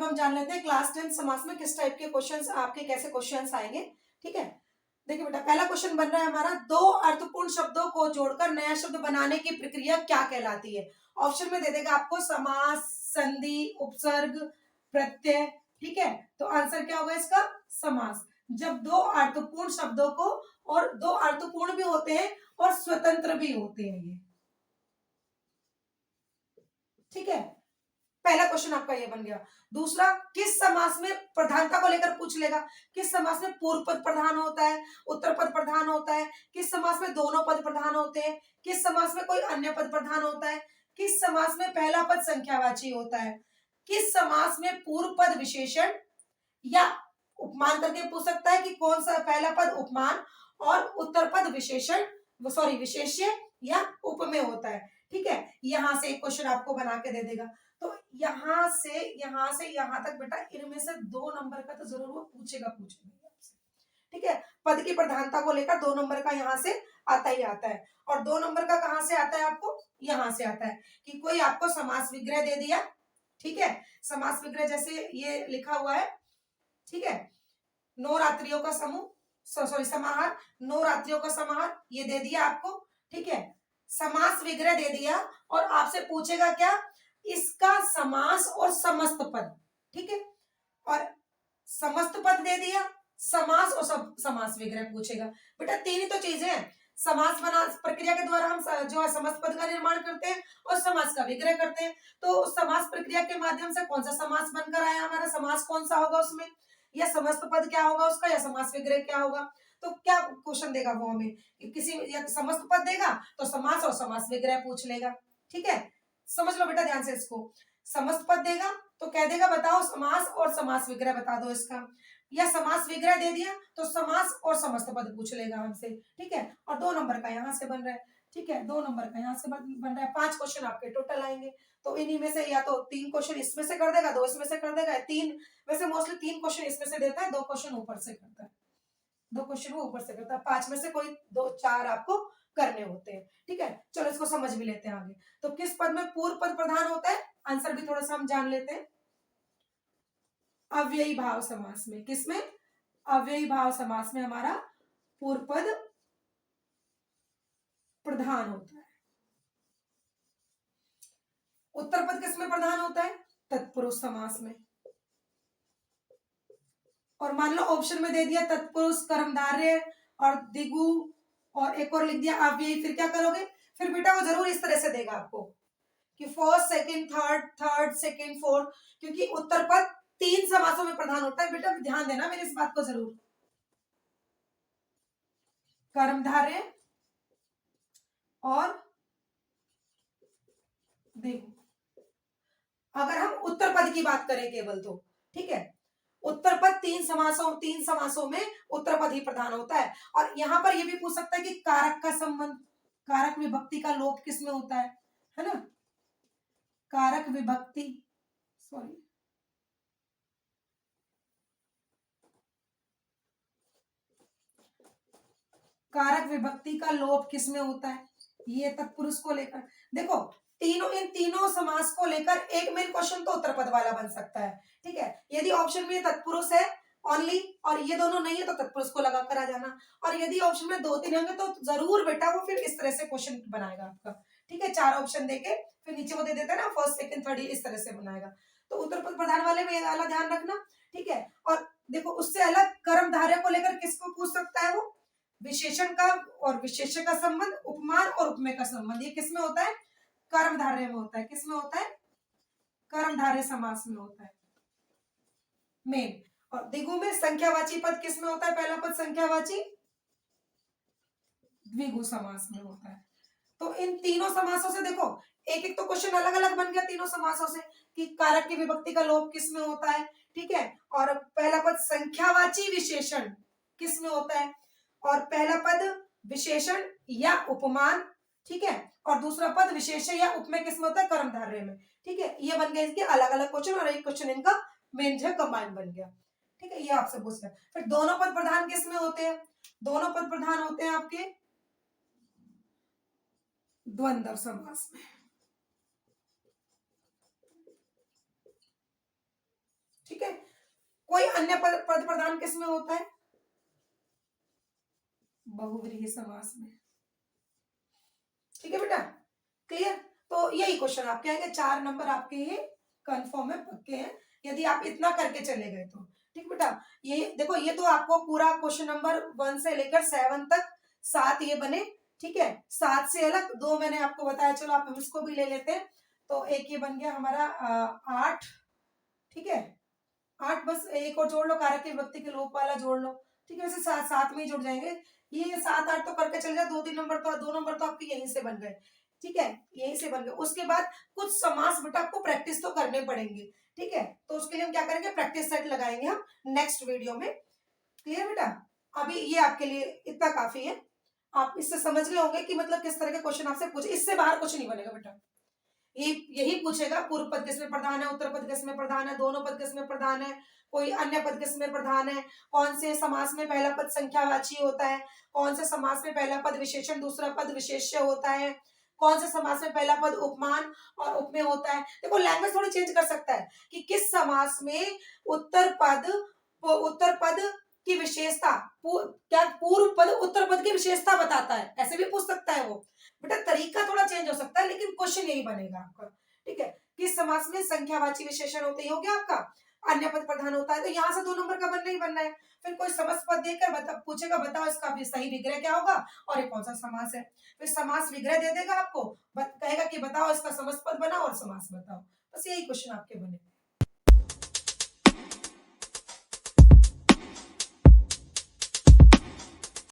हम जान लेते हैं क्लास 10 समास में किस टाइप के क्वेश्चंस आपके कैसे क्वेश्चंस आएंगे। ठीक है, देखिए बेटा, पहला क्वेश्चन बन रहा है हमारा, दो अर्थपूर्ण शब्दों को जोड़कर नया शब्द बनाने की प्रक्रिया क्या कहलाती है। ऑप्शन में दे देगा आपको समास, संधि, उपसर्ग, प्रत्यय। ठीक है, तो आंसर क्या होगा इसका, समास। जब दो अर्थपूर्ण शब्दों को, और दो अर्थपूर्ण भी होते हैं और स्वतंत्र भी होते हैं ये। ठीक है, पहला क्वेश्चन आपका ये बन गया। दूसरा, किस समास में प्रधानता को लेकर पूछ लेगा, किस समास में पूर्व पद प्रधान होता है, उत्तर पद प्रधान होता है, किस समास में दोनों पद प्रधान होते हैं, किस समास में कोई अन्य पद प्रधान होता है, किस समास में पहला पद संख्यावाची होता है, किस समास में पूर्व पद विशेषण या उपमान करके पूछ सकता है कि कौन सा पहला पद उपमान और उत्तर पद विशेषण सॉरी विशेष्य या उपमेय होता है। ठीक है, यहां से एक क्वेश्चन आपको बना के दे देगा। तो यहां से यहां तक बेटा इनमें से 2 नंबर का तो जरूर वो पूछेगा आपसे। ठीक है, पद की प्रधानता को लेकर 2 नंबर का यहां से आता ही आता है। और 2 नंबर का कहां से आता है आपको, यहां से आता है कि कोई आपको समास विग्रह दे दिया। ठीक है, समास विग्रह जैसे ये लिखा हुआ है। ठीक है, नौ रात्रियों का समूह सॉरी समाहार, 9 रात्रियों का समाहार ये दे दिया आपको। ठीक है, समास विग्रह दे दिया और आपसे पूछेगा क्या, इसका समास और समस्त पद। ठीक है, और समस्त पद दे दिया, समास और समास विग्रह पूछेगा। बेटा 3 ही तो चीजें हैं, समास बना प्रक्रिया के द्वारा हम जो है समस्त पद का निर्माण करते हैं और समास का विग्रह करते हैं। तो समास प्रक्रिया के माध्यम से कौन सा समास बनकर आया हमारा, समास कौन सा होगा उसमें, या समस्त पद क्या होगा उसका, या समास विग्रह क्या होगा। तो क्या क्वेश्चन देगा वो हमें कि किसी या समस्त पद देगा तो समास और समास विग्रह पूछ लेगा। ठीक है, समझ लो बेटा ध्यान से इसको, समस्त पद देगा तो कह देगा बताओ समास और समास विग्रह बता दो इसका, या समास विग्रह दे दिया तो समास और समस्त पद पूछ लेगा हमसे। ठीक है, और 2 नंबर का यहां से बन रहा है। ठीक है, 2 नंबर का यहां से बन रहा है। 5 क्वेश्चन आपके टोटल आएंगे। तो इन्हीं में से या तो 3 क्वेश्चन इसमें से कर देगा, 2 इसमें से कर देगा, 3 वैसे मोस्टली 3 क्वेश्चन इसमें से देता है, 2 क्वेश्चन ऊपर से करता है, 2 क्वेश्चन वो ऊपर से करता है। 5 में से कोई 2-4 आपको करने होते हैं। ठीक है, चलो इसको समझ भी लेते हैं आगे। तो किस पद में पूर्व पद प्रधान होता है, आंसर भी थोड़ा सा हम जान लेते हैं। अव्ययी भाव समास में, किसमें, अव्ययी भाव समास में हमारा पूर्व पद प्रधान होता है। उत्तर पद किसमें प्रधान होता है, तत्पुरुष समास में। और मान लो ऑप्शन में दे दिया तत्पुरुष, कर्मधारय और दिगु और एक और लिख दिया अव्ययी, फिर क्या करोगे, फिर बेटा वो जरूर इस तरह से देगा आपको कि first second third, third second fourth, क्योंकि उत्तर पद 3 समासों में प्रधान होता है। बेटा ध्यान देना मेरे इस बात को जरूर, कर्मधारय और दिगु। अगर हम उत्तर पद की बात करें केवल तो, ठीक है, उत्तर पद 3 समासों में उत्तर पद ही प्रधान होता है। और यहां पर यह भी पूछ सकता है कि कारक का संबंध, कारक विभक्ति का लोप किसमें होता है ना, कारक विभक्ति सॉरी कारक विभक्ति का लोप किसमें होता है, ये तत्पुरुष को लेकर। देखो इन तीनों समास को लेकर एक मेन क्वेश्चन तो उत्तर पद वाला बन सकता है। ठीक है, यदि ऑप्शन में तत्पुरुष है ओनली और ये दोनों नहीं है तो तत्पुरुष को लगा कर आ जाना, और यदि ऑप्शन में 2-3 होंगे तो जरूर बेटा वो फिर इस तरह से क्वेश्चन बनाएगा आपका। ठीक है, 4 ऑप्शन देके फिर नीचे वो दे देता है ना फर्स्ट सेकंड थर्ड, इस तरह से बनाएगा। तो उत्तर पद प्रधान वाले में वाला ध्यान रखना। ठीक है, और देखो उससे अलग कर्मधारय को लेकर किसको पूछ सकता है, वो विशेषण का और विशेष्य का संबंध, उपमान और उपमेय का संबंध, ये किसमें होता है, कर्मधारय में होता है। किसमें होता है, कर्मधारय समास में होता है मेन। और दिगु में संख्यावाची पद किसमें होता है, पहला पद संख्यावाची द्विगु समास में होता है। तो इन तीनों समासों से देखो एक एक तो क्वेश्चन अलग अलग बन गया तीनों समासों से कि कारक की विभक्ति का लोप किसमें होता है। ठीक है, और पहला पद संख्यावाची विशेषण किसमें होता है, और पहला पद विशेषण या उपमान। ठीक है, और दूसरा पद विशेषण या उपमेय किसमें होता है, कर्मधारय में। ठीक है, ये बन गए इसके अलग अलग क्वेश्चन और एक क्वेश्चन इनका मेन जो कंबाइन बन गया। ठीक है, ये आपसे पूछ रहे हैं। फिर दोनों पद प्रधान किसमें होते हैं, दोनों पद प्रधान होते हैं आपके द्वंद्व समास में। कोई अन्य पद प्रधान किसमें होता है? बहुव्रीहि समास में। ठीक है बेटा, क्लियर? तो यही क्वेश्चन आपके आएंगे, 4 नंबर आपके ये कंफर्म है, पक्के हैं, यदि आप इतना करके चले गए तो। ठीक बेटा, ये देखो, ये तो आपको पूरा क्वेश्चन नंबर 1 से लेकर 7 तक 7 ये बने। ठीक है, 7 से अलग 2 मैंने आपको बताया, चलो आप इसको भी ले लेते हैं। तो एक ये बन गया हमारा 8। ठीक है, 8, बस एक और जोड़ लो, कारक के विभक्ति के लोप वाला जोड़ लो। ठीक है, वैसे 7 में ही जुड़ जाएंगे। ये 7 8 तो करके चल जाए, 2 नंबर तो 2 नंबर तो आपके यहीं से बन गए। ठीक है, यहीं से बन गए। उसके बाद कुछ समास बेटा आपको प्रैक्टिस तो करने पड़ेंगे। ठीक है, तो उसके लिए हम क्या करेंगे, प्रैक्टिस सेट लगाएंगे हम नेक्स्ट वीडियो में। क्लियर बेटा? अभी ये आपके लिए इतना काफी है, आप इससे समझ गए होंगे कि मतलब किस तरह के क्वेश्चन आपसे पूछे, इससे बाहर कुछ नहीं बनेगा बेटा। यही पूछेगा, पूर्व पद किसमें प्रधान है, उत्तर पद किसमें प्रधान है, दोनों पद किसमें प्रधान है, कोई अन्य पद किसमें प्रधान है, कौन से समास में पहला पद संख्यावाची होता है, कौन से समास में पहला पद विशेषण दूसरा पद विशेष्य होता है, कौन से समास में पहला पद उपमान और उपमेय होता है। देखो लैंग्वेज थोड़ी चेंज कर सकता है कि किस समास में उत्तर पद की विशेषता, क्या पूर्व पद उत्तर पद की विशेषता बताता है, ऐसे भी पूछ सकता है वो। बेटा तरीका थोड़ा चेंज हो सकता है, लेकिन क्वेश्चन यही बनेगा आपका। ठीक है, किस समास में संख्यावाची विशेषण होते, हो गया आपका। अन्य पद प्रधान होता है, तो यहाँ से 2 नंबर का बनना ही बनना है। फिर कोई समस्त पद देकर पूछेगा, बताओ इसका भी सही विग्रह क्या होगा और ये कौन सा समास है। फिर समास विग्रह दे देगा आपको, कहेगा कि बताओ इसका समस्त पद बनाओ और समास बताओ। बस यही क्वेश्चन आपके बने।